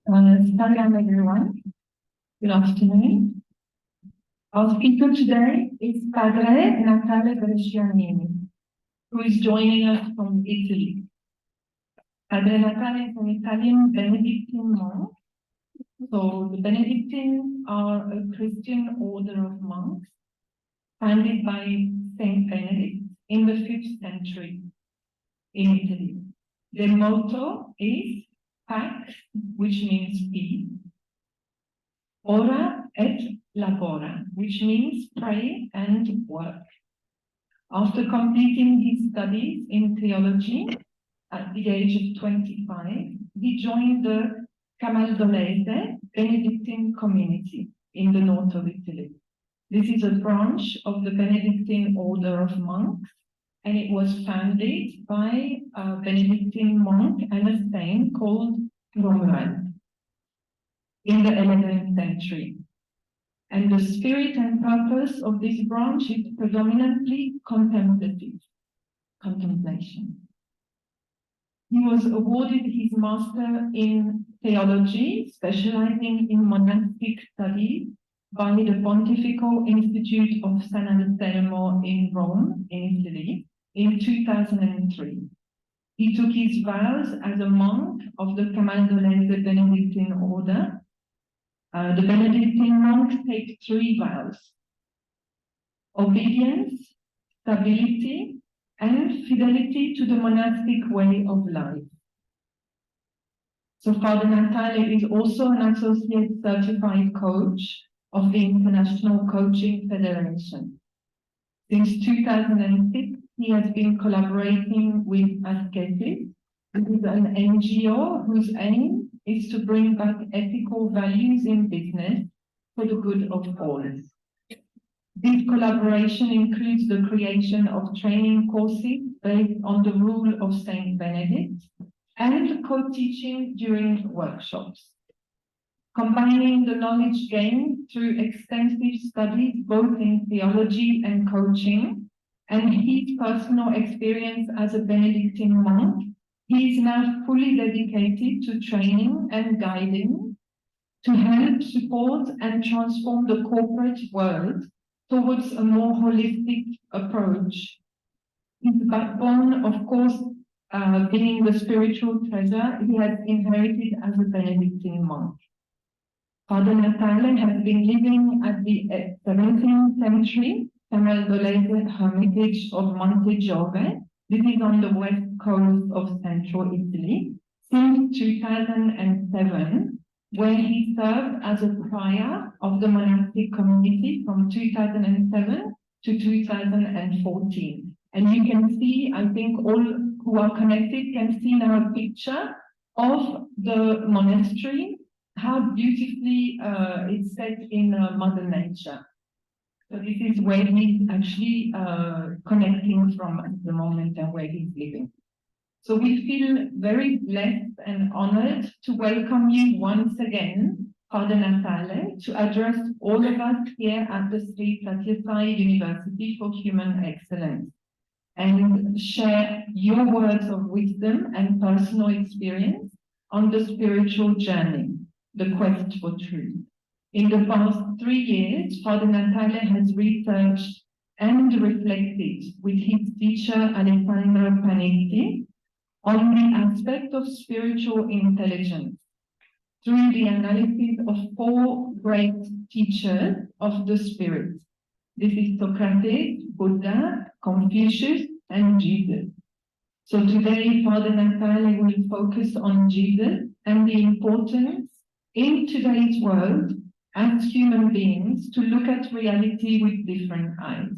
Salam everyone. Good afternoon. Our speaker today is Padre Natale, who is joining us from Italy. Padre Natale is an Italian Benedictine monk. So the Benedictines are a Christian order of monks founded by Saint Benedict in the 5th century in Italy. Their motto is Pax, which means peace, Ora et labora, which means pray and work. After completing his studies in theology at the age of 25, he joined the Camaldolese Benedictine community in the north of Italy. This is a branch of the Benedictine order of monks, and it was founded by a Benedictine monk and a saint called Romuald in the 11th century. And the spirit and purpose of this branch is predominantly contemplation. He was awarded his master in theology, specializing in monastic studies by the Pontifical Institute of San Anselmo in Rome, in Italy, in 2003. He took his vows as a monk of the Camaldolese Benedictine order. The Benedictine monks take 3 vows: obedience, stability, and fidelity to the monastic way of life. So Father Natale is also an associate certified coach of the International Coaching Federation. Since 2006, he has been collaborating with Ascetis, which is an NGO whose aim is to bring back ethical values in business for the good of all. This collaboration includes the creation of training courses based on the rule of Saint Benedict and co-teaching during workshops. Combining the knowledge gained through extensive studies both in theology and coaching and his personal experience as a Benedictine monk, he is now fully dedicated to training and guiding to help support and transform the corporate world towards a more holistic approach. His backbone, of course, being the spiritual treasure he has inherited as a Benedictine monk. Father Natale has been living at the 17th century Camaldolese hermitage of Monte Giove. This is on the west coast of central Italy since 2007, where he served as a prior of the monastic community from 2007 to 2014. And you can see, I think all who are connected can see now a picture of the monastery, how beautifully it's set in Mother Nature. So this is where he's actually connecting from at the moment and where he's living. So we feel very blessed and honored to welcome you once again, Father Natale, to address all of us here at the Sri Sathya Sai University for Human Excellence and share your words of wisdom and personal experience on the spiritual journey, the quest for truth. In the past 3 years, Father Natale has researched and reflected with his teacher Alessandro Panetti on the aspect of spiritual intelligence through the analysis of 4 great teachers of the spirit. This is Socrates, Buddha, Confucius, and Jesus. So today, Father Natale will focus on Jesus and the importance in today's world as human beings to look at reality with different eyes.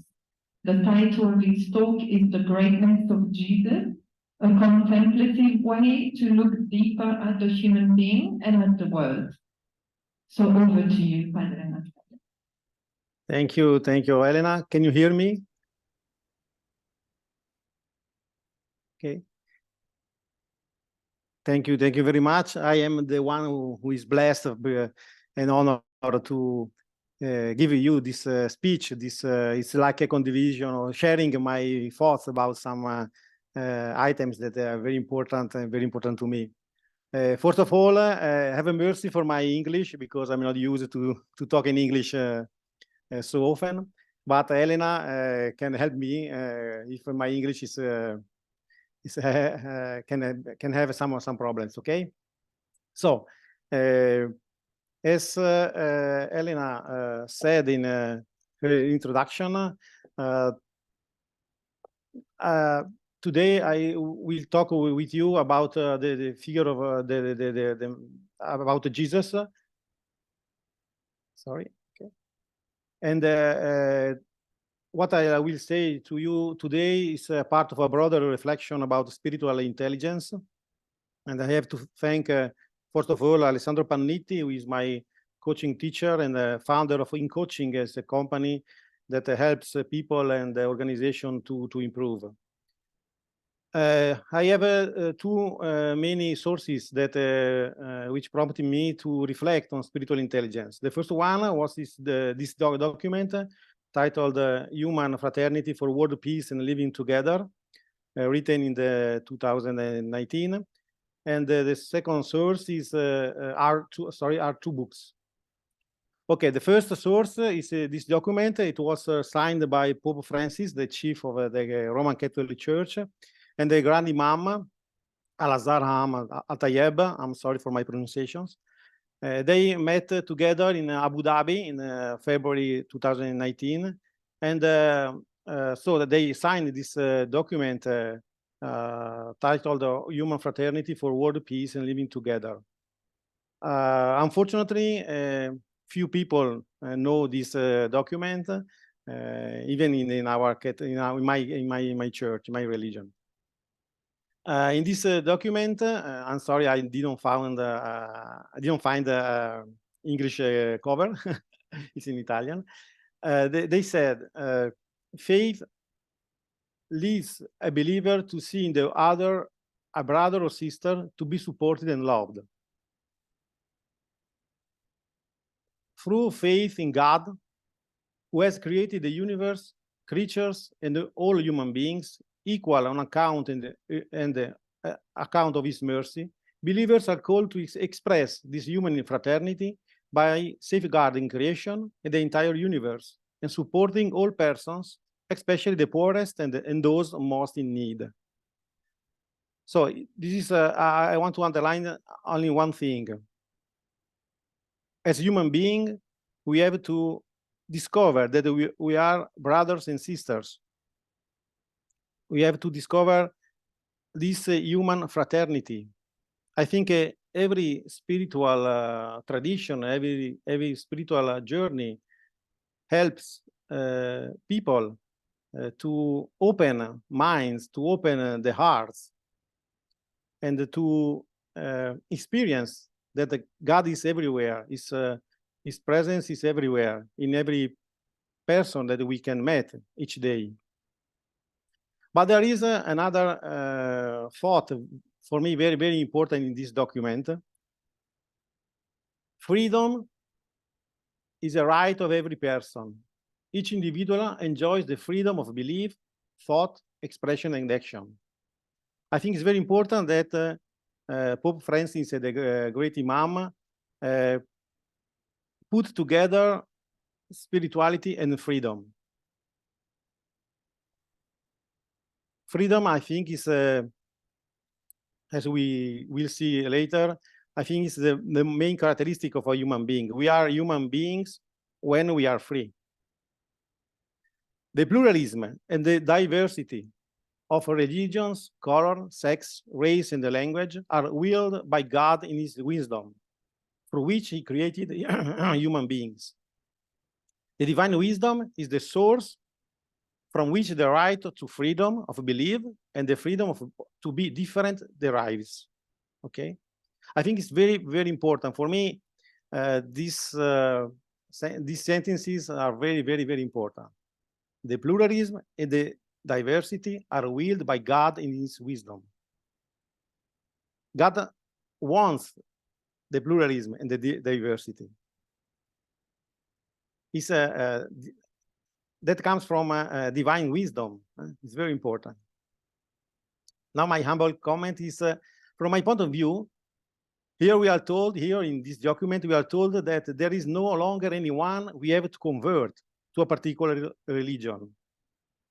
The title of his talk is The Greatness of Jesus, a contemplative way to look deeper at the human being and at the world. So over to you, Padre Natale. Thank you, Elena. Can you hear me? Okay. Thank you very much. I am the one who is blessed and honored to give you this speech. It's like a condivision or sharing my thoughts about some items that are very important to me. First of all, have a mercy for my English because I'm not used to talk in English so often. But Elena can help me if my English is can have some problems. Okay. So as Elena said in her introduction, today I will talk with you about the figure of about Jesus. Sorry. Okay. And what I will say to you today is part of a broader reflection about spiritual intelligence. And I have to thank, first of all, Alessandro Panniti, who is my coaching teacher and the founder of In Coaching as a company that helps people and the organization to improve. I have two many sources that which prompted me to reflect on spiritual intelligence. The first one was this document titled Human Fraternity for World Peace and Living Together, written in the 2019. And the second source is are two books. Okay, the first source is this document. It was signed by Pope Francis, the chief of the Roman Catholic Church, and the Grand Imam Al-Azhar Al-Tayeb. I'm sorry for my pronunciations. They met together in Abu Dhabi in February 2019, and so that they signed this document titled Human Fraternity for World Peace and Living Together. Unfortunately, few people know this document, even in my church, my religion. In this document, I'm sorry, I didn't find English cover. It's in Italian. They said, faith leads a believer to see in the other a brother or sister to be supported and loved. Through faith in God, who has created the universe, creatures, and all human beings equal on account and the account of his mercy, believers are called to express this human fraternity by safeguarding creation and the entire universe and supporting all persons, especially the poorest and those most in need. So this is, I want to underline only one thing. As human beings, we have to discover that we are brothers and sisters. We have to discover this human fraternity. I think every spiritual tradition, every spiritual journey helps people to open minds, to open the hearts, and to experience that God is everywhere. His presence is everywhere, in every person that we can meet each day. But there is another thought for me very, very important in this document. Freedom is a right of every person. Each individual enjoys the freedom of belief, thought, expression, and action. I think it's very important that Pope Francis, the great Imam, put together spirituality and freedom. Freedom, I think, is, as we will see later, I think is the main characteristic of a human being. We are human beings when we are free. The pluralism and the diversity of religions, color, sex, race, and the language are willed by God in his wisdom, through which he created human beings. The divine wisdom is the source from which the right to freedom of belief and the freedom to be different derives. Okay, I think it's very, very important for me. These sentences are very, very, very important. The pluralism and the diversity are willed by God in his wisdom. God wants the pluralism and the diversity. It's that comes from divine wisdom. It's very important. Now, my humble comment is, from my point of view, Here we are told, here in this document, we are told that there is no longer anyone we have to convert to a particular religion,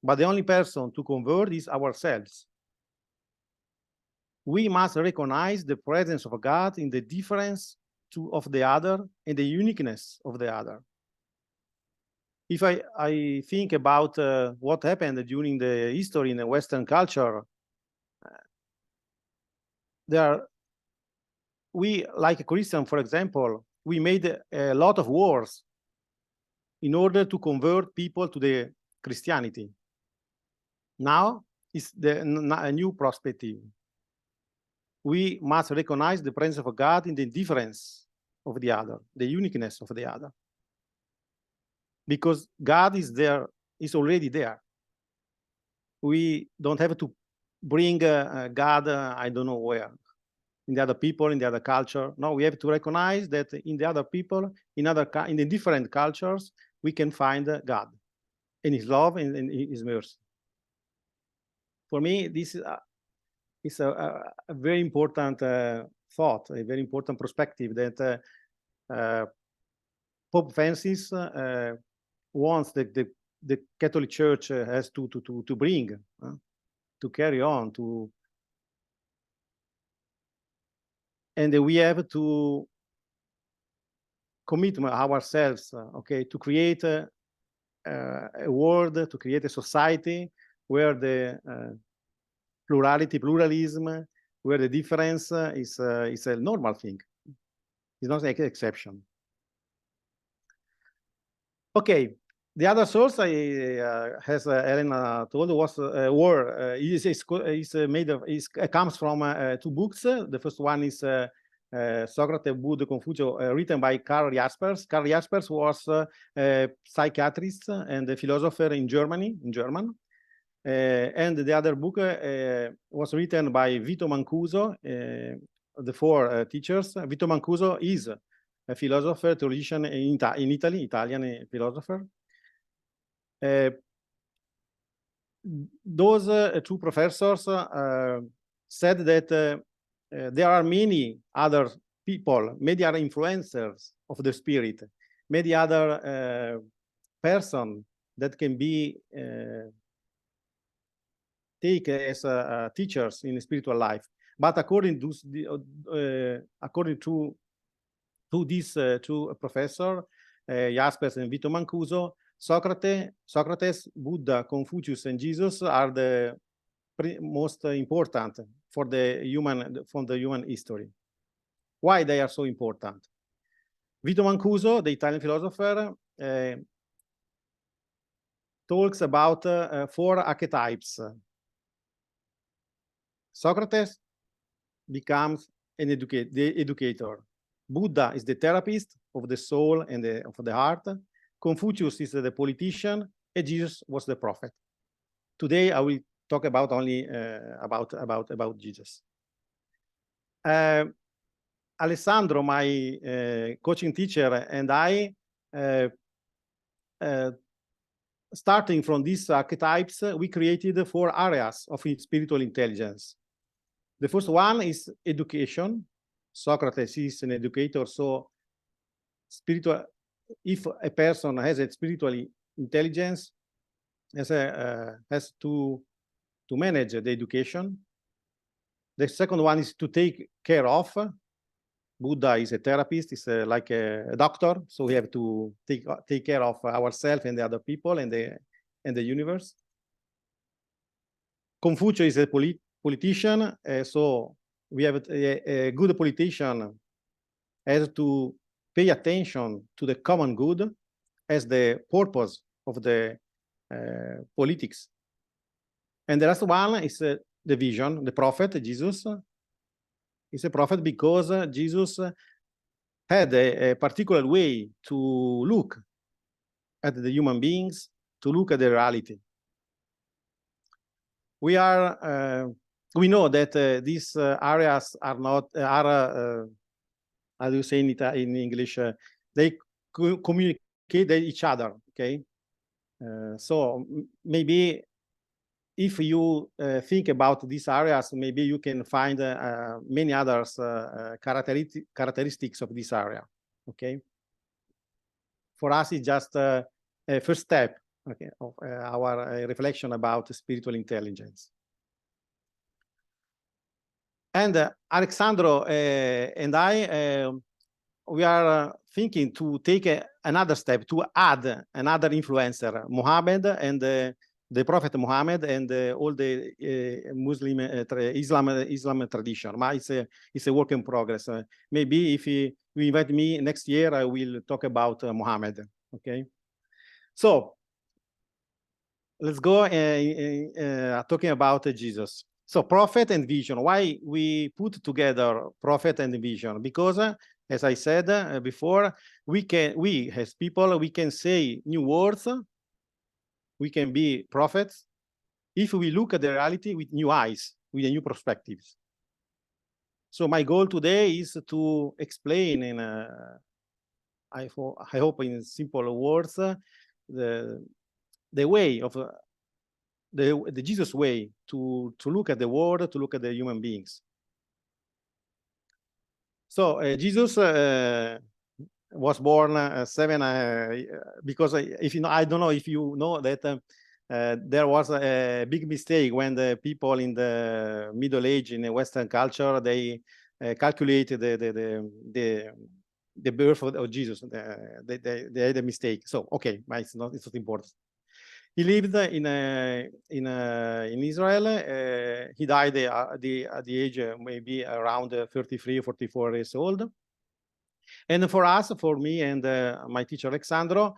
but the only person to convert is ourselves. We must recognize the presence of God in the difference of the other and the uniqueness of the other. If I think about what happened during the history in the Western culture, we, like a Christian, for example, we made a lot of wars in order to convert people to the Christianity. Now is a new perspective. We must recognize the presence of God in the difference of the other, the uniqueness of the other. Because God is there, is already there. We don't have to bring God, I don't know where, in the other people, in the other culture. No, we have to recognize that in the other people, in the different cultures, we can find God in His love and in His mercy. For me, this is a very important thought, a very important perspective that Pope Francis wants the Catholic Church has to bring, to carry on, and we have to commit ourselves, okay, to create a world, to create a society where the pluralism, where the difference is a normal thing. It's not an exception. Okay, the other source, as Elena told, was war. Comes from 2 books. The first one is Socrates, Buddha, Confucius, written by Karl Jaspers. Karl Jaspers was a psychiatrist and a philosopher in German. And the other book was written by Vito Mancuso, the 4 teachers. Vito Mancuso is a philosopher, theologian in Italy, Italian philosopher. Those 2 professors said that there are many other people, many other influencers of the spirit, many other person that can be take as teachers in spiritual life. But according to these 2 professors, Jaspers and Vito Mancuso, Socrates, Buddha, Confucius, and Jesus are the most important for the human history. Why they are so important? Vito Mancuso, the Italian philosopher, talks about 4 archetypes. Socrates becomes the educator. Buddha is the therapist of the soul and of the heart. Confucius is the politician, and Jesus was the prophet. Today, I will talk about only about Jesus. Alessandro, my coaching teacher, and I, starting from these archetypes, we created 4 areas of spiritual intelligence. The first one is education. Socrates is an educator, so if a person has a spiritual intelligence, has to manage the education. The second one is to take care of. Buddha is a therapist, is like a doctor, so we have to take care of ourselves and the other people and the universe. Confucius is a politician, so we have a good politician has to pay attention to the common good as the purpose of the politics. And the last one is the vision, the prophet, Jesus. Is a prophet because Jesus had a particular way to look at the human beings, to look at the reality. We know that these areas are not, how do you say in English? They communicate with each other, okay? So maybe if you think about these areas, maybe you can find many others characteristics of this area. Okay. For us, it's just a first step, okay, of our reflection about spiritual intelligence. And Alexandro and I, we are thinking to take another step, to add another influencer, Muhammad and the Prophet Muhammad and all the Muslim Islam tradition. But it's a work in progress. Maybe if you invite me next year, I will talk about Muhammad. Okay. So let's go talking about Jesus. So prophet and vision. Why we put together prophet and vision? Because as I said before, we as people, we can say new words. We can be prophets if we look at the reality with new eyes, with a new perspectives. So my goal today is to explain in, I hope in simple words, the way of the Jesus way to look at the world, to look at the human beings. So Jesus was born because if you know, I don't know if you know that there was a big mistake when the people in the Middle Age in the Western culture, they calculated the birth of Jesus. They had a mistake. So okay, but it's not important. He lived in Israel. He died at the age maybe around 33 or 44 years old. And for us, for me and my teacher Alexandro,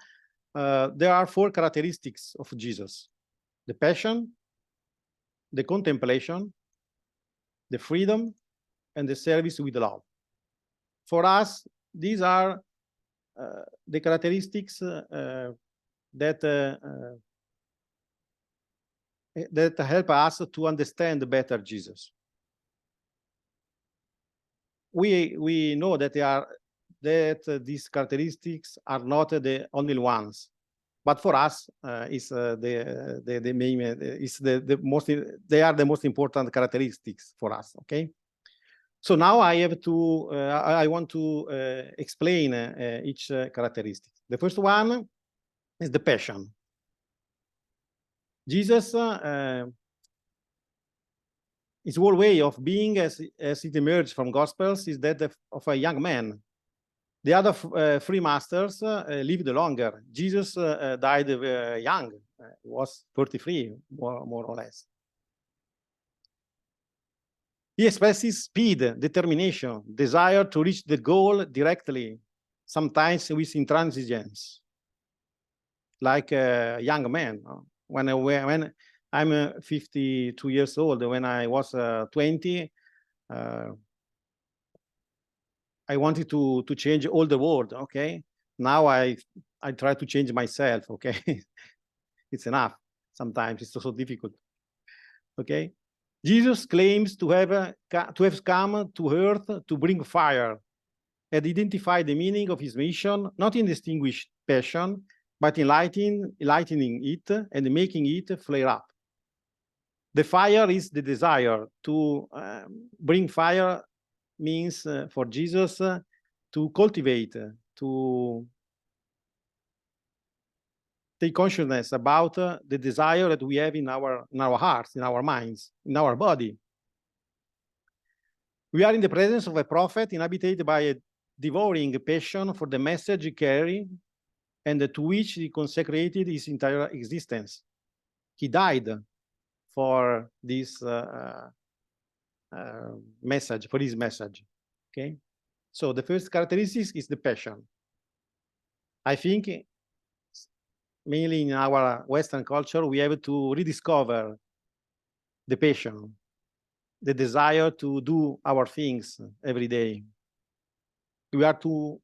there are 4 characteristics of Jesus: the passion, the contemplation, the freedom, and the service with love. For us, these are the characteristics that help us to understand better Jesus. We know that these characteristics are not the only ones, but for us, is the main is the most. They are the most important characteristics for us. Okay. So now I have to. I want to explain each characteristic. The first one is the passion. Jesus, his whole way of being, as it emerged from Gospels, is that of a young man. The other 3 masters lived longer. Jesus died young, was 33, more or less. He expresses speed, determination, desire to reach the goal directly, sometimes with intransigence, like a young man. When I'm 52 years old, when I was 20, I wanted to change all the world. Okay, now I try to change myself. Okay, it's enough. Sometimes it's so difficult. Okay, Jesus claims to have come to earth to bring fire and identify the meaning of his mission, not in distinguished passion, but in lightening it and making it flare up. The fire is the desire to bring fire. Means for Jesus to cultivate, to take consciousness about the desire that we have in our hearts, in our minds, in our body. We are in the presence of a prophet inhabited by a devouring passion for the message he carried and to which he consecrated his entire existence. He died for this message, for his message. Okay, so the first characteristic is the passion. I think mainly in our Western culture, we have to rediscover the passion, the desire to do our things every day. We are too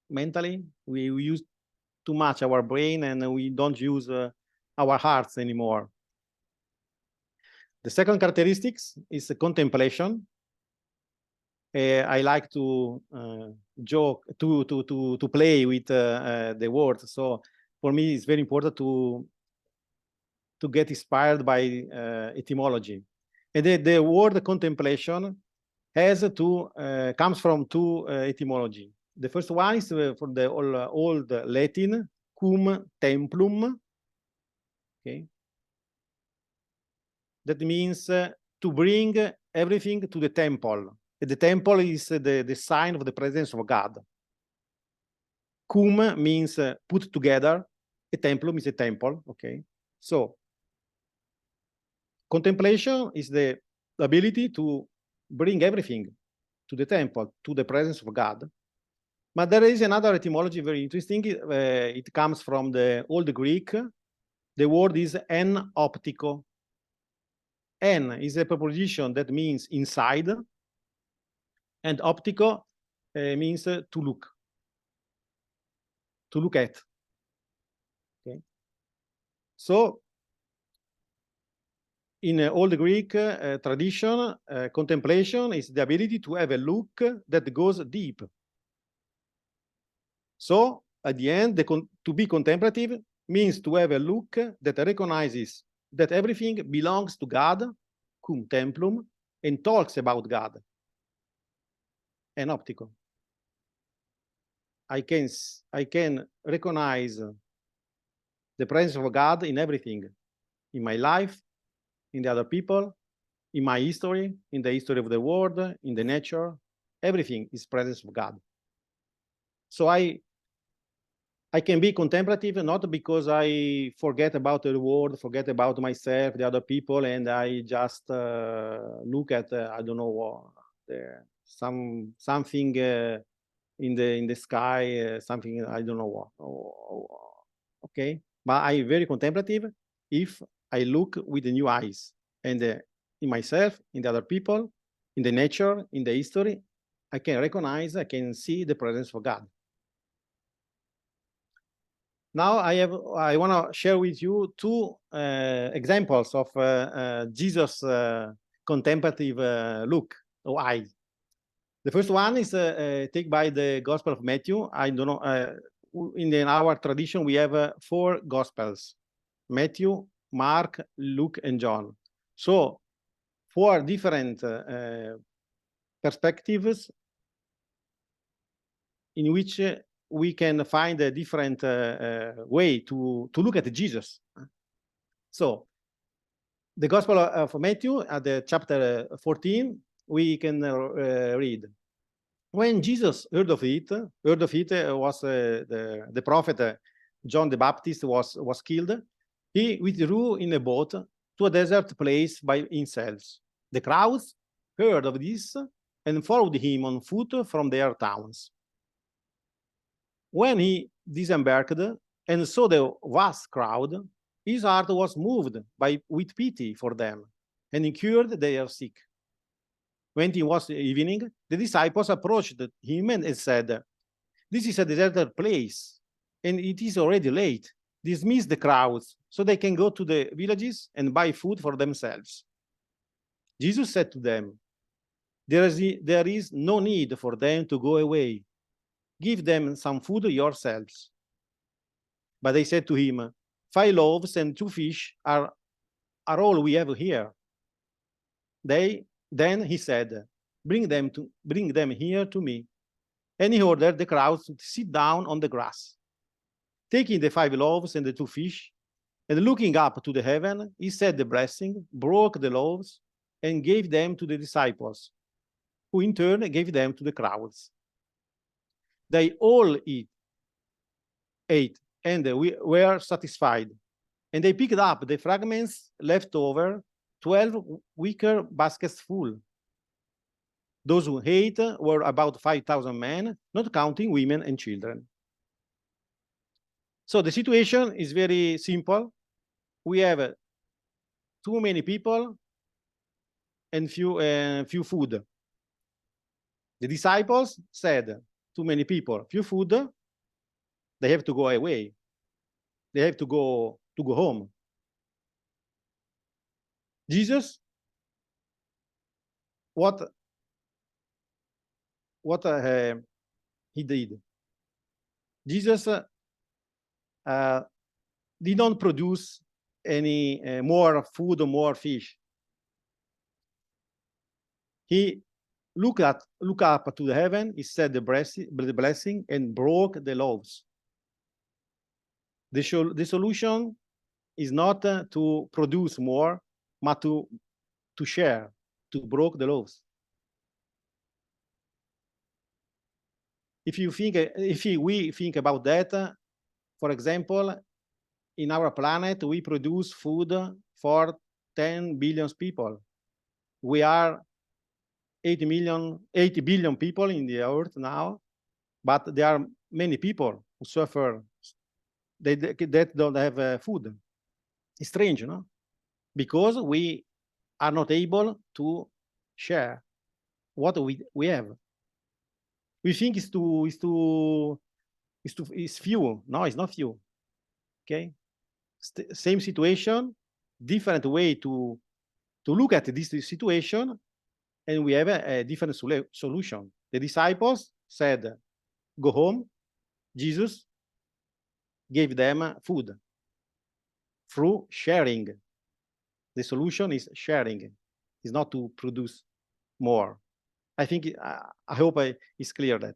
mentally, we use too much our brain and we don't use our hearts anymore. The second characteristic is the contemplation. I like to joke, to play with the words. So for me, it's very important to to get inspired by etymology. And the word contemplation comes from two etymology. The first one is from the old Latin, cum templum. Okay. That means to bring everything to the temple. The temple is the sign of the presence of God. Cum means put together. A templum is a temple. Okay. So contemplation is the ability to bring everything to the temple, to the presence of God. But there is another etymology very interesting. It comes from the Old Greek. The word is en optico. En is a preposition that means inside, and optico means to look at. Okay. So in Old Greek tradition, contemplation is the ability to have a look that goes deep. So at the end, to be contemplative means to have a look that recognizes that everything belongs to God, cum templum, and talks about God. En optico. I can recognize the presence of God in everything, in my life, in the other people, in my history, in the history of the world, in the nature. Everything is presence of God. So I can be contemplative not because I forget about the world, forget about myself, the other people, and I just look at I don't know something in the sky, something I don't know what. Okay, but I'm very contemplative if I look with the new eyes, and in myself, in the other people, in the nature, in the history, I can recognize, I can see the presence of God. Now I want to share with you two examples of Jesus' contemplative look or eye. The first one is taken by the Gospel of Matthew. I don't know, in our tradition, we have 4 Gospels: Matthew, Mark, Luke, and John. So 4 different perspectives in which we can find a different way to look at Jesus. So the Gospel of Matthew at the chapter 14, we can read. When Jesus heard of it was the prophet John the Baptist was killed. He withdrew in a boat to a desert place by himself. The crowds heard of this and followed him on foot from their towns. When he disembarked and saw the vast crowd, his heart was moved with pity for them, and he cured their sick. When it was evening, the disciples approached him and said, "This is a deserted place, and it is already late. Dismiss the crowds so they can go to the villages and buy food for themselves." Jesus said to them, there is no need for them to go away. Give them some food yourselves." But they said to him, 5 loaves and 2 fish are all we have here. Then he said, bring them here to me. And he ordered the crowds to sit down on the grass. Taking the 5 loaves and the 2 fish, and looking up to the heaven, he said the blessing, broke the loaves, and gave them to the disciples, who in turn gave them to the crowds. They all ate, and were satisfied. And they picked up the fragments left over, 12 wicker baskets full. Those who ate were about 5,000 men, not counting women and children. So the situation is very simple. We have too many people and few food. The disciples said, too many people, few food, they have to go away. They have to go home. Jesus, what he did? Jesus did not produce any more food or more fish. He looked up to the heaven, he said the blessing and broke the loaves. The solution is not to produce more, but to share, to break the loaves. If we think about that, for example, in our planet, we produce food for 10 billion people. We are 80 billion people in the earth now, but there are many people who suffer that don't have food. It's strange, no? Because we are not able to share what we have. We think it's few. No, it's not few. Okay, same situation, different way to look at this situation, and we have a different solution. The disciples said, "Go home." Jesus gave them food through sharing. The solution is sharing. It's not to produce more. I think I hope it's clear that.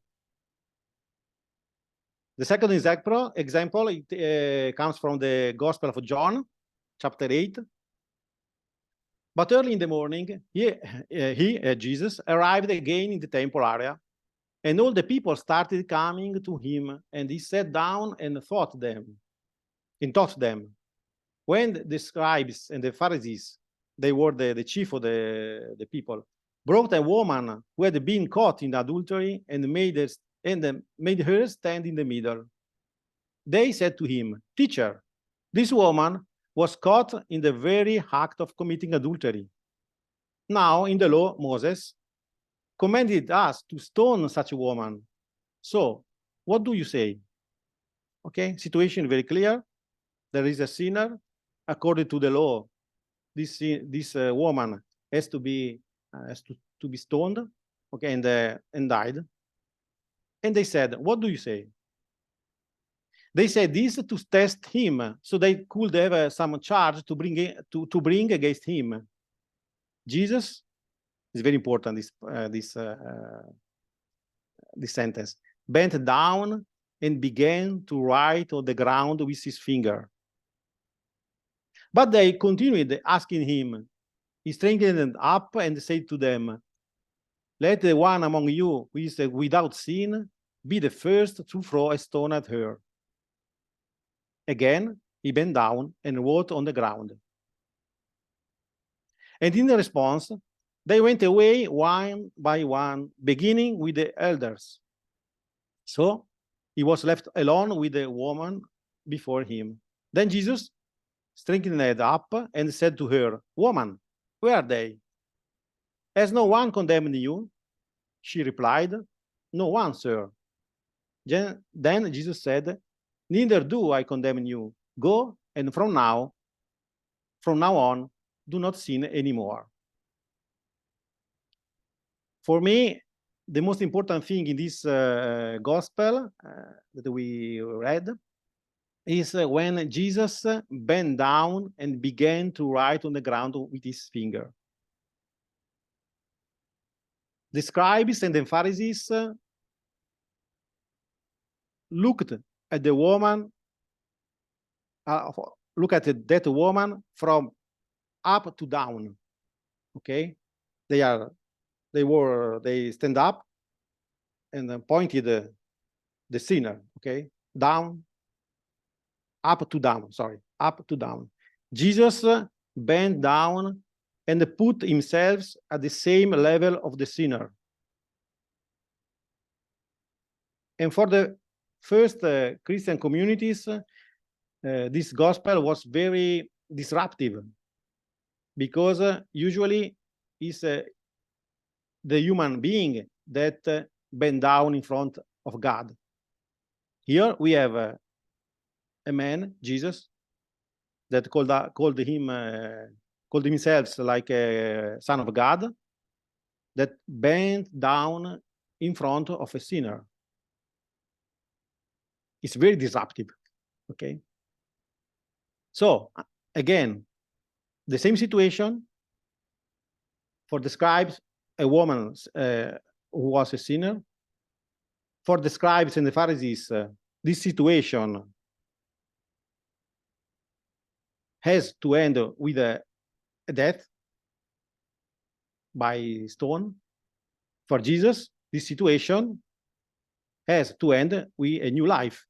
The second example comes from the Gospel of John, chapter 8. But early in the morning, Jesus, arrived again in the temple area, and all the people started coming to him, and he sat down and taught them. When the scribes and the Pharisees, they were the chief of the people, brought a woman who had been caught in adultery and made her stand in the middle. They said to him, "Teacher, this woman was caught in the very act of committing adultery. Now, in the law, Moses commanded us to stone such a woman. So, what do you say?" Okay, situation very clear. There is a sinner. According to the law, this woman has to be stoned, okay, and died. And they said, "What do you say?" They said this to test him, so they could have some charge to bring against him. Jesus is very important. This sentence, bent down and began to write on the ground with his finger. But they continued asking him. He straightened up and said to them, "Let the one among you who is without sin be the first to throw a stone at her." Again, he bent down and wrote on the ground. And in response, they went away one by one, beginning with the elders. So he was left alone with the woman before him. Then Jesus straightened up and said to her, "Woman, where are they? Has no one condemned you?" She replied, "No one, sir." Then Jesus said, "Neither do I condemn you. Go, and from now on, do not sin anymore." For me, the most important thing in this gospel that we read is when Jesus bent down and began to write on the ground with his finger. The scribes and the Pharisees looked at the woman, that woman from up to down. Okay, they stand up and pointed the sinner. Okay, down. Up to down. Jesus bent down and put himself at the same level of the sinner. And for the first Christian communities, this gospel was very disruptive, because usually it's the human being that bent down in front of God. Here we have a man, Jesus, that called himself like a son of God, that bent down in front of a sinner. It's very disruptive. Okay. So again, the same situation for the scribes, a woman who was a sinner. For the scribes and the Pharisees, this situation has to end with a death by stone. For Jesus, this situation has to end with a new life,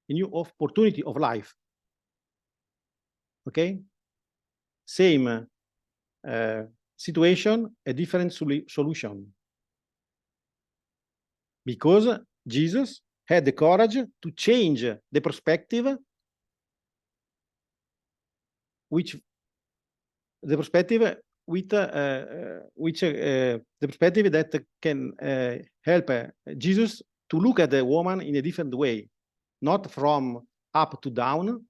a new opportunity of life. Okay? Same situation, a different solution. Because Jesus had the courage to change the perspective, which the perspective with the perspective that can help Jesus to look at the woman in a different way, not from up to down,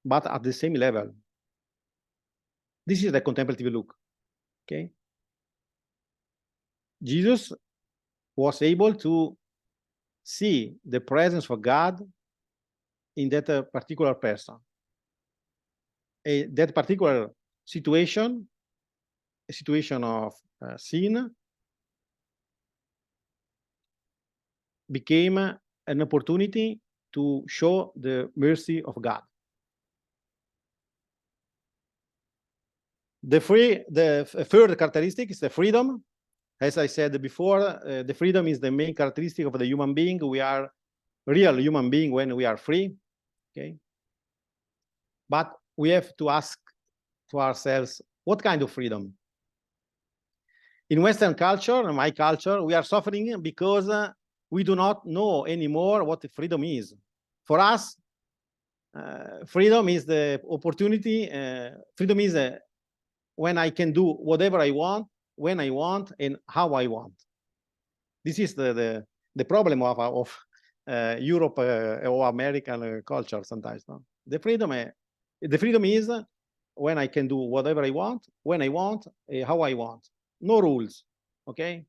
but at the same level. This is the contemplative look. Okay. Jesus was able to see the presence of God in that particular person. That particular situation, a situation of sin, became an opportunity to show the mercy of God. The third characteristic is the freedom. As I said before, the freedom is the main characteristic of the human being. We are real human being when we are free. Okay. But we have to ask to ourselves, what kind of freedom? In Western culture, in my culture, we are suffering because we do not know anymore what freedom is. For us, freedom is the opportunity. Freedom is when I can do whatever I want, when I want, and how I want. This is the problem of Europe or American culture sometimes. No? The freedom is when I can do whatever I want, when I want, how I want. No rules, okay?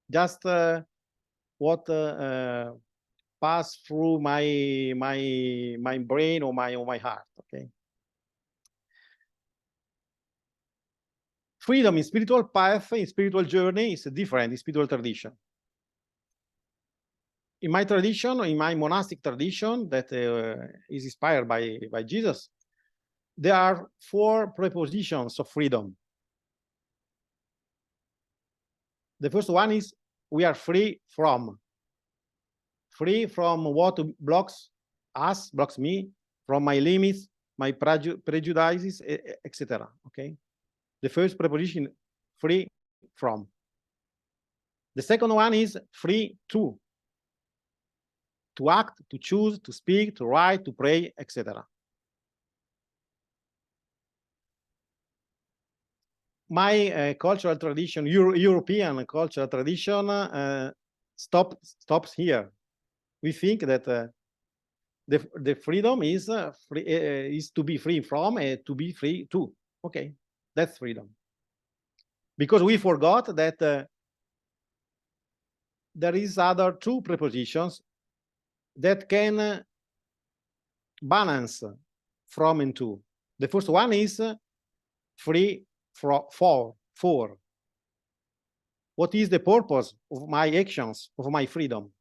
Just what pass through my brain or my heart, okay? Freedom in spiritual path, in spiritual journey is different in spiritual tradition. In my tradition, in my monastic tradition that is inspired by Jesus, there are 4 prepositions of freedom. The first one is we are free from what blocks us, blocks me, from my limits, my prejudices, etc. Okay. The first preposition, free from. The second one is free to act, to choose, to speak, to write, to pray, etc. My cultural tradition, European cultural tradition, stops here. We think that the freedom is to be free from and to be free to. Okay, that's freedom. Because we forgot that there is other 2 prepositions that can balance from and to. The first one is free for. What is the purpose of my actions, of my freedom?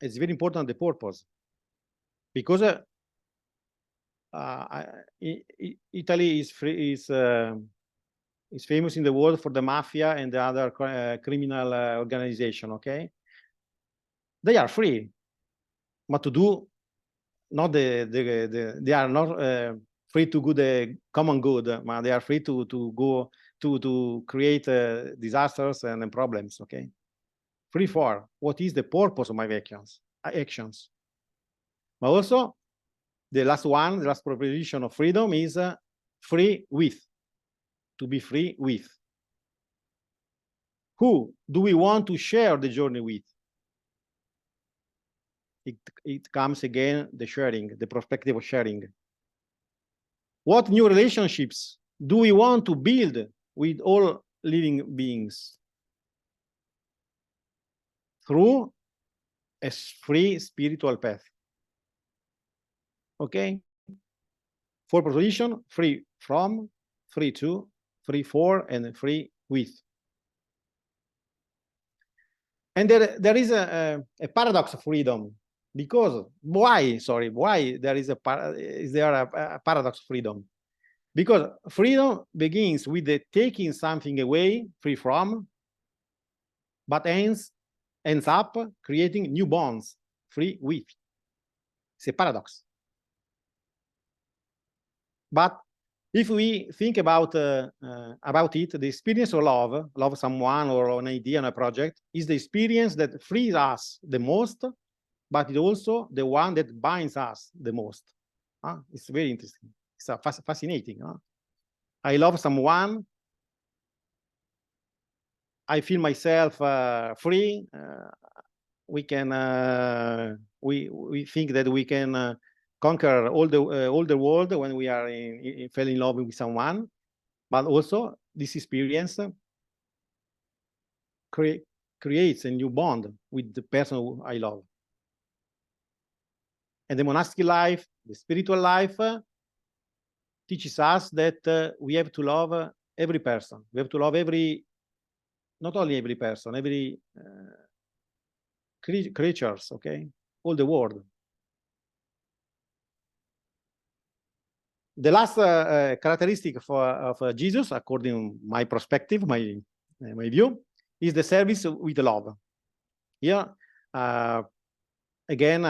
It's very important, the purpose, because Italy is famous in the world for the mafia and the other criminal organization. Okay, they are free, but to do not they are not free to do the common good, but they are free to go to create disasters and problems. Okay, free for what is the purpose of my actions. But also the last proposition of freedom is free with, to be free with. Who do we want to share the journey with? It comes again, the sharing, the perspective of sharing. What new relationships do we want to build with all living beings? Through a free spiritual path. Okay? Four position: free from, free to, free for, and free with. And there is a paradox of freedom, because why there is a paradox of freedom? Because freedom begins with the taking something away, free from, but ends up creating new bonds, free with. It's a paradox. But if we think about it, the experience of love someone or an idea, and a project, is the experience that frees us the most, but it's also the one that binds us the most. It's very interesting. It's fascinating. I love someone. I feel myself free. We can we think that we can conquer all the world when we are fell in love with someone, but also this experience creates a new bond with the person who I love. And the monastic life, the spiritual life, teaches us that we have to love every person. We have to love not only every person, every creatures, okay, all the world. The last characteristic of Jesus, according to my perspective, my view, is the service with love. Here, again,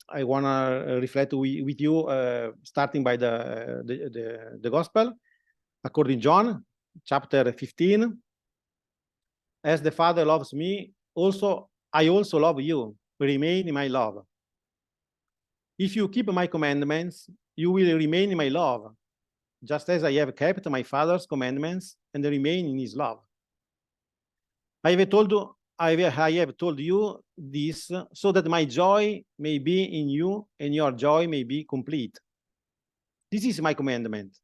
I want to reflect with you, starting by the Gospel, according to John, chapter 15. As the Father loves me, I also love you. Remain in my love. If you keep my commandments, you will remain in my love, just as I have kept my Father's commandments and remain in his love. I have told you this so that my joy may be in you and your joy may be complete. This is my commandment.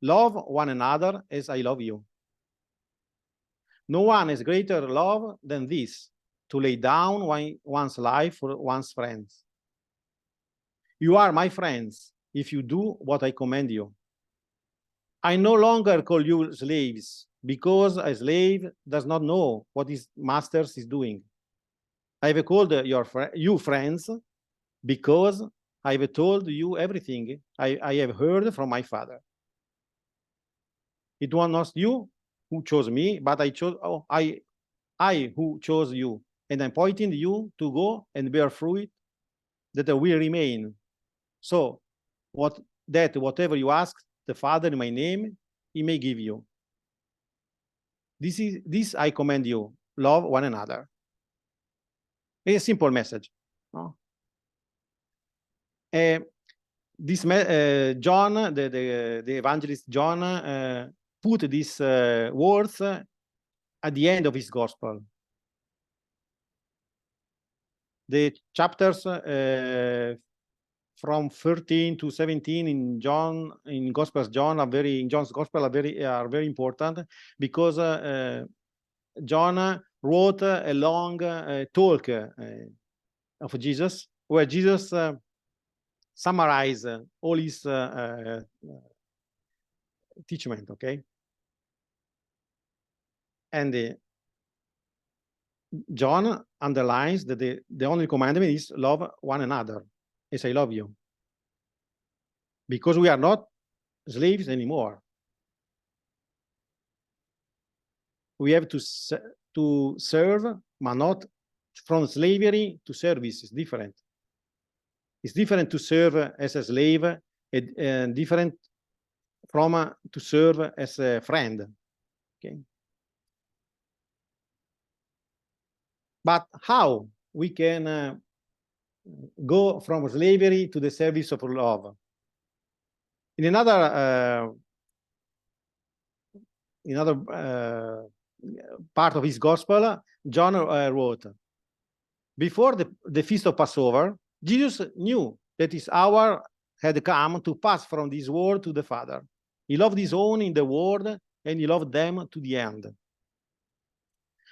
Love one another as I love you. No one has greater love than this, to lay down one's life for one's friends. You are my friends if you do what I command you. I no longer call you slaves, because a slave does not know what his master is doing. I have called you friends, because I have told you everything I have heard from my Father. It was not you who chose me, but I who chose you, and I'm pointing you to go and bear fruit that will remain. So whatever you ask the Father in my name, he may give you. This I command you, love one another. It's a simple message. No? John, the evangelist John, put these words at the end of his gospel. The chapters from 13 to 17 in Gospels John in John's Gospel are very important, because John wrote a long talk of Jesus, where Jesus summarized all his teachment, okay? And John underlines that the only commandment is love one another as I love you, because we are not slaves anymore. We have to serve, but not from slavery to service. It's different. It's different to serve as a slave, and different from to serve as a friend. Okay. But how we can go from slavery to the service of love? In another part of his gospel, John wrote, before the feast of Passover, Jesus knew that his hour had come to pass from this world to the Father. He loved his own in the world, and he loved them to the end.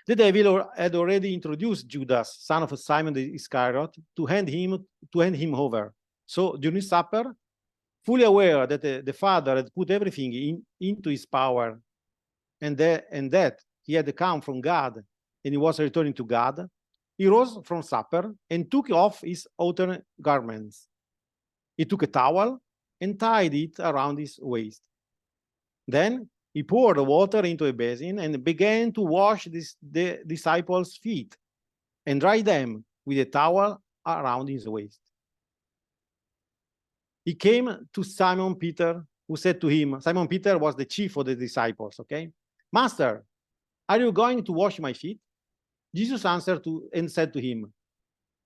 The devil had already introduced Judas, son of Simon the Iscariot, to hand him over. So during supper, fully aware that the Father had put everything into his power, and that he had come from God and he was returning to God, he rose from supper and took off his outer garments. He took a towel and tied it around his waist. Then he poured the water into a basin and began to wash the disciples' feet and dry them with a towel around his waist. He came to Simon Peter, who said to him, Simon Peter was the chief of the disciples, okay? Master, are you going to wash my feet? Jesus answered and said to him,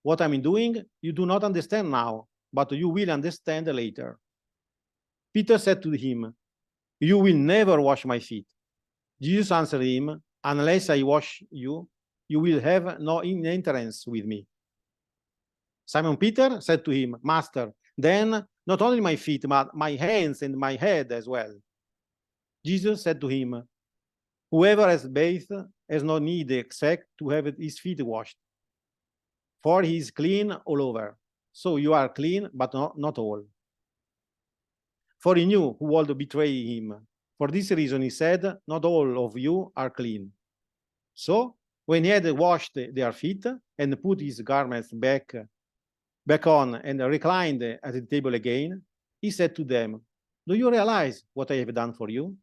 what I'm doing, you do not understand now, but you will understand later. Peter said to him, you will never wash my feet. Jesus answered him, unless I wash you, you will have no entrance with me. Simon Peter said to him, Master, then not only my feet, but my hands and my head as well. Jesus said to him, whoever has bathed has no need except to have his feet washed, for he is clean all over. So you are clean, but not all. For he knew who would betray him. For this reason he said, not all of you are clean. So when he had washed their feet and put his garments back on and reclined at the table again, he said to them, do you realize what I have done for you?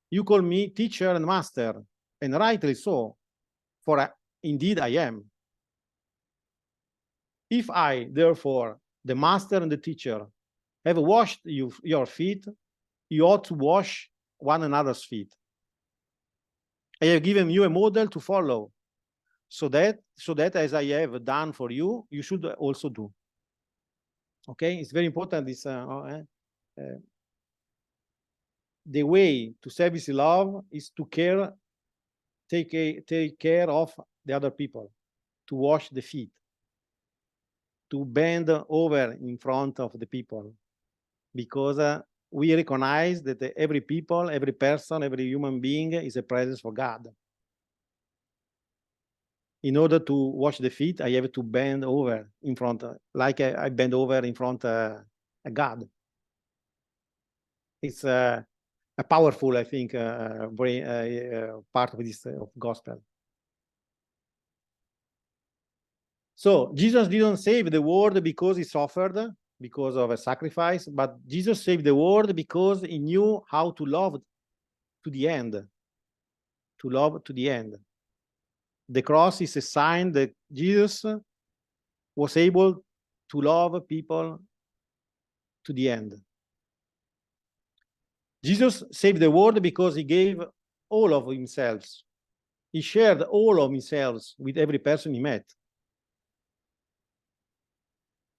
You call me teacher and master, and rightly so, for indeed I am. If I, therefore, the master and the teacher, have washed your feet, you ought to wash one another's feet. I have given you a model to follow, so that as I have done for you, you should also do. Okay, it's very important. This the way to service love is to take care of the other people, to wash the feet, to bend over in front of the people, because we recognize that every people, every person, every human being is a presence for God. In order to wash the feet, I have to bend over in front, like I bend over in front of God. It's a powerful, I think, part of this gospel. So Jesus didn't save the world because he suffered, because of a sacrifice, but Jesus saved the world because he knew how to love to the end. To love to the end. The cross is a sign that Jesus was able to love people to the end. Jesus saved the world because he gave all of himself. He shared all of himself with every person he met.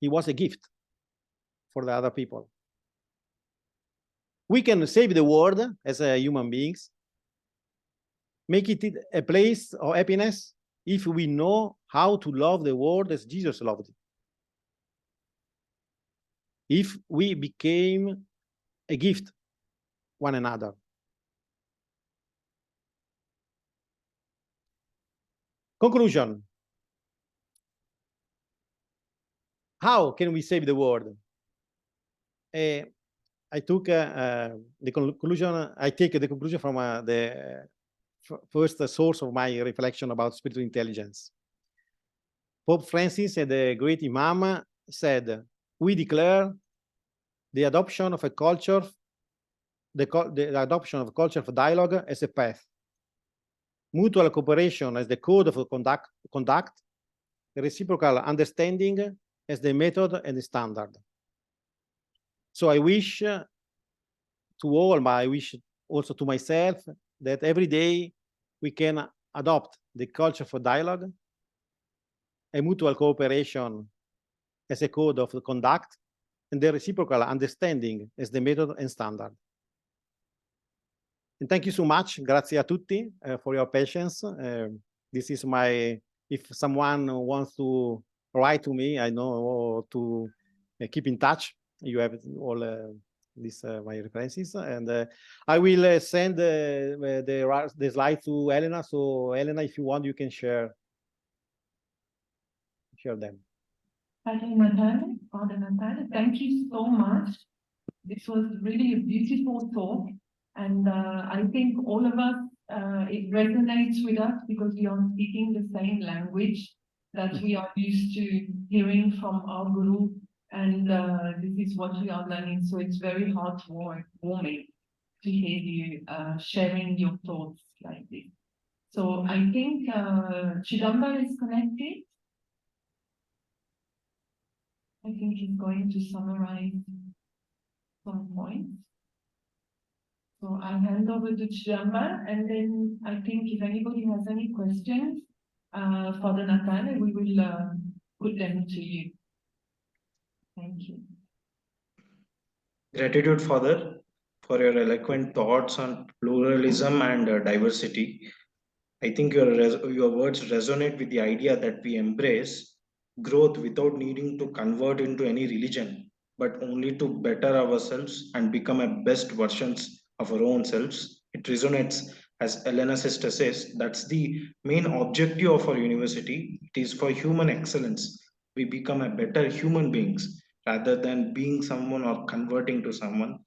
He was a gift for the other people. We can save the world as human beings, make it a place of happiness if we know how to love the world as Jesus loved it. If we became a gift one another. Conclusion. How can we save the world? I took the conclusion. I take the conclusion from the first source of my reflection about spiritual intelligence. Pope Francis, the great Imam, said, "We declare the adoption of a culture, the adoption of a culture of dialogue as a path, mutual cooperation as the code of conduct, reciprocal understanding as the method and the standard." So I wish to all, but I wish also to myself, that every day we can adopt the culture for dialogue, a mutual cooperation as a code of conduct, and the reciprocal understanding as the method and standard. And thank you so much. Grazie a tutti for your patience. This is my, if someone wants to write to me, I know to keep in touch. You have all these my references, and I will send the slide to Elena. So Elena, if you want, you can share them. Father Natale, thank you so much. This was really a beautiful talk, and I think all of us, it resonates with us because we are speaking the same language that we are used to hearing from our guru, and this is what we are learning. So it's very heartwarming to hear you sharing your thoughts like this. So I think Chidamba is connected. I think he's going to summarize some points. So I'll hand over to Chidamba, and then I think if anybody has any questions, Father Natale, we will put them to you. Thank you. Gratitude, Father, for your eloquent thoughts on pluralism and diversity. I think your words resonate with the idea that we embrace growth without needing to convert into any religion, but only to better ourselves and become a best versions of our own selves. It resonates, as Elena sister says, that's the main objective of our university. It is for human excellence. We become a better human beings rather than being someone or converting to someone.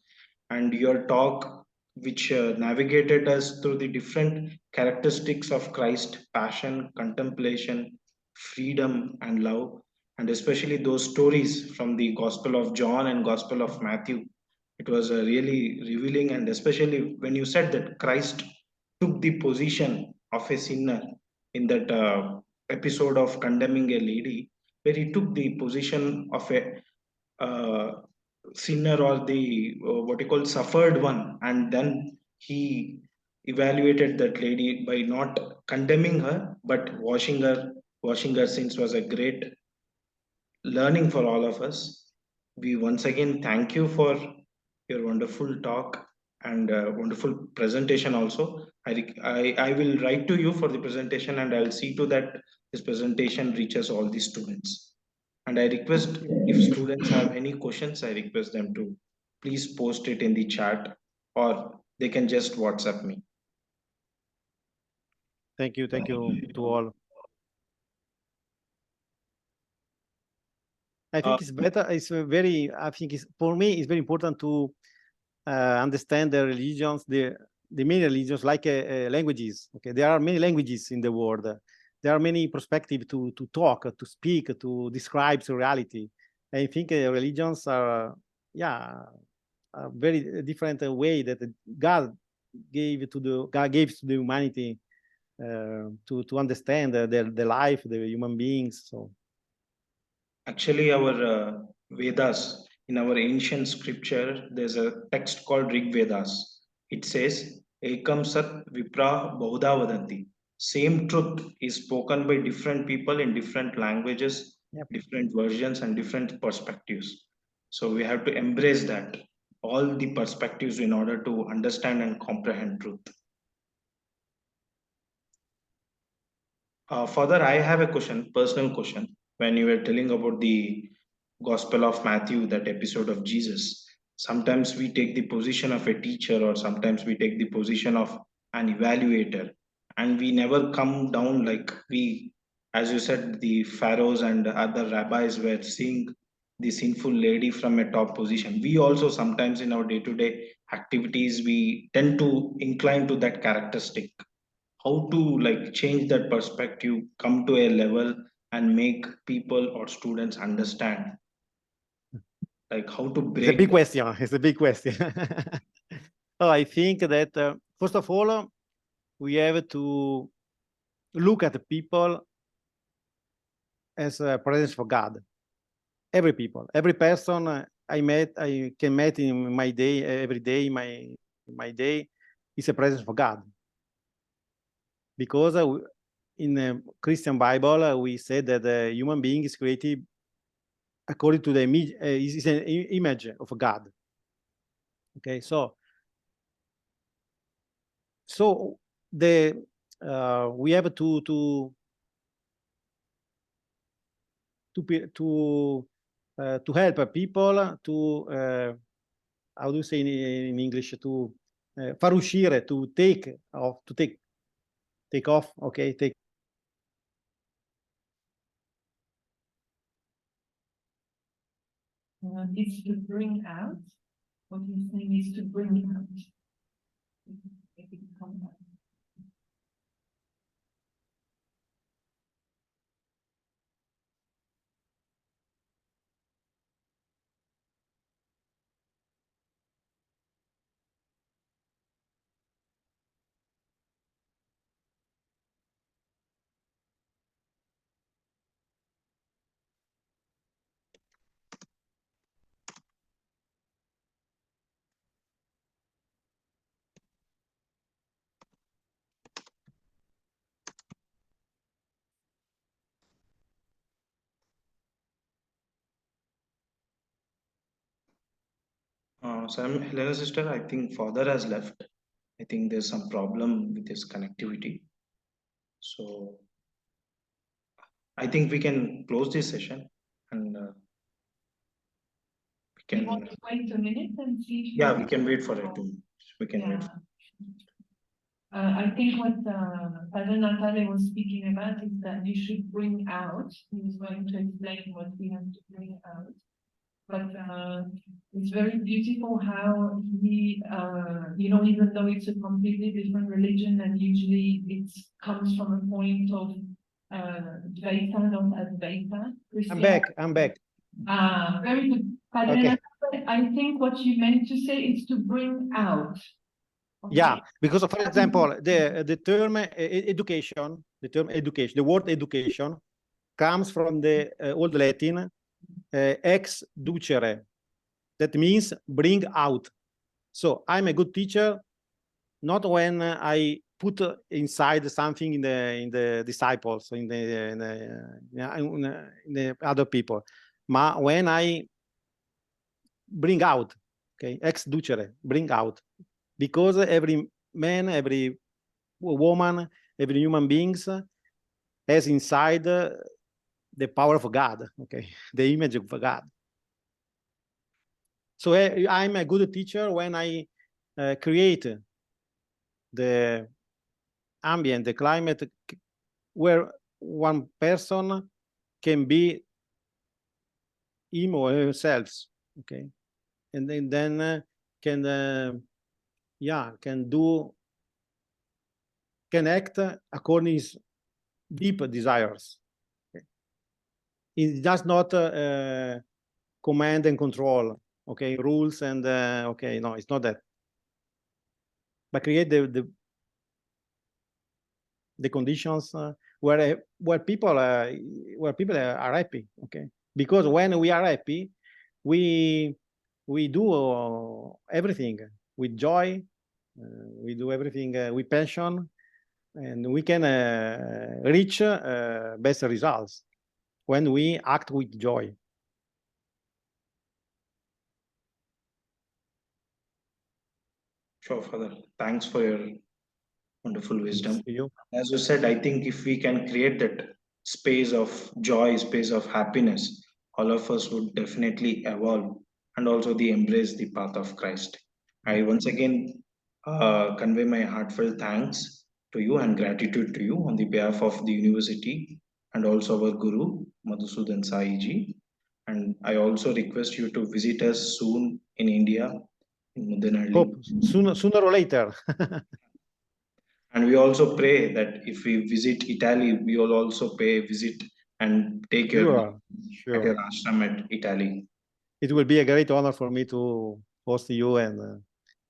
And your talk, which navigated us through the different characteristics of Christ, passion, contemplation, freedom, and love, and especially those stories from the Gospel of John and Gospel of Matthew. It was really revealing, and especially when you said that Christ took the position of a sinner in that episode of condemning a lady, where he took the position of a sinner or the what you call suffered one, and then he evaluated that lady by not condemning her but washing her sins was a great learning for all of us. We once again thank you for your wonderful talk and wonderful presentation also. I will write to you for the presentation, and I'll see to that this presentation reaches all the students. And I request, if students have any questions, I request them to please post it in the chat, or they can just WhatsApp me. Thank you to all. I think it's better. It's very. I think it's, for me, it's very important to understand the religions, the many religions, like languages. Okay, there are many languages in the world. There are many perspectives to talk, to speak, to describe reality. I think religions are, yeah, a very different way that God gave to the humanity to understand the life, the human beings. So. Actually, our Vedas, in our ancient scripture, there's a text called Rig Vedas. It says, Ekam Sat Vipra Bahudha Vadanti. Same truth is spoken by different people in different languages, Yep. different versions, and different perspectives. So we have to embrace that, all the perspectives, in order to understand and comprehend truth. Father, I have a question, personal question. When you were telling about the Gospel of Matthew, that episode of Jesus, sometimes we take the position of a teacher, or sometimes we take the position of an evaluator, and we never come down like we, as you said, the pharaohs and other rabbis were seeing the sinful lady from a top position. We also sometimes in our day-to-day activities, we tend to incline to that characteristic. How to like change that perspective, come to a level and make people or students understand, like how to break. It's a big question. It's a big question. Oh, I think that first of all, we have to look at the people as a presence for God. Every people, every person I can meet in my day, every day, my day is a presence for God. Because in the Christian Bible, we said that the human being is created according to the image, is an image of God. Okay, so the we have to help people to how do you say in English, to far uscire, to take off, okay, It's to bring out. What he's saying is to bring out. If it comes out. Helena sister, I think father has left. I think there's some problem with his connectivity. So I think we can close this session and we You want can, to wait a minute and see if yeah, we can wait for it too. We can wait. I think what Father Natale was speaking about is that you should bring out. He was going to explain what we have to bring out. But it's very beautiful how he, even though it's a completely different religion and usually it comes from a point of Dvaita, not Advaita. I'm back. Very good. Father Okay. Natale, I think what you meant to say is to bring out. Okay. Yeah, because for example, the term education, the word education comes from the Old Latin ex ducere. That means bring out. So I'm a good teacher, not when I put inside something in the disciples, in the other people, but when I bring out, okay, ex ducere, bring out. Because every man, every woman, every human beings has inside the power of God, okay, the image of God. So I'm a good teacher when I create the ambient, the climate where one person can be him or herself, okay, and then can act according to his deep desires. Okay. It does not command and control, okay, rules and okay, no, it's not that. But create the conditions where people are happy, okay. Because when we are happy, we do everything with joy. We do everything with passion, and we can reach best results when we act with joy. Sure, Father. Thanks for your wonderful wisdom. You. As you said, I think if we can create that space of joy, space of happiness, all of us would definitely evolve and also embrace the path of Christ. I once again convey my heartfelt thanks to you and gratitude to you on the behalf of the university and also our Guru, Madhusudan Sai ji. And I also request you to visit us soon in India, in Mudanhalli. Hope sooner or later. And we also pray that if we visit Italy, we will also pay a visit and take your at your ashram at Italy. It will be a great honor for me to host you and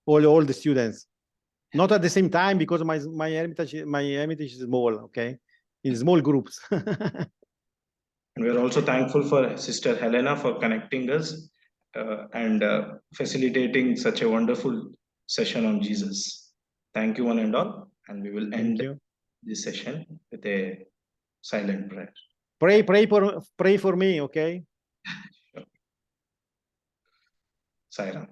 all the students. Not at the same time because my hermitage is small, okay, in small groups. And we're also thankful for Sister Helena for connecting us and facilitating such a wonderful session on Jesus. Thank you, one and all. And we will end this session with a silent prayer. Pray for me, okay? Sure. Sai Ram.